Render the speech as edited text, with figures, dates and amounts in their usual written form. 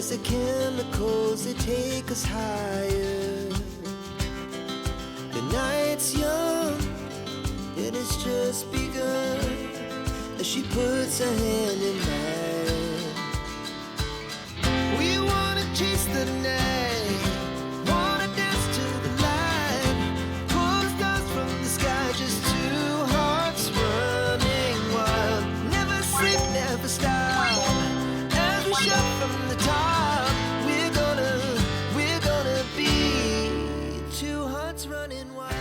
The chemicals that take us higher. The night's young and it's just begun as she puts her hand in mine. We wanna chase the night, wanna dance to the light, pull the stars from the sky, just two hearts running wild. Never sleep, never stop as we shout from the top. We're gonna be two hearts running wild.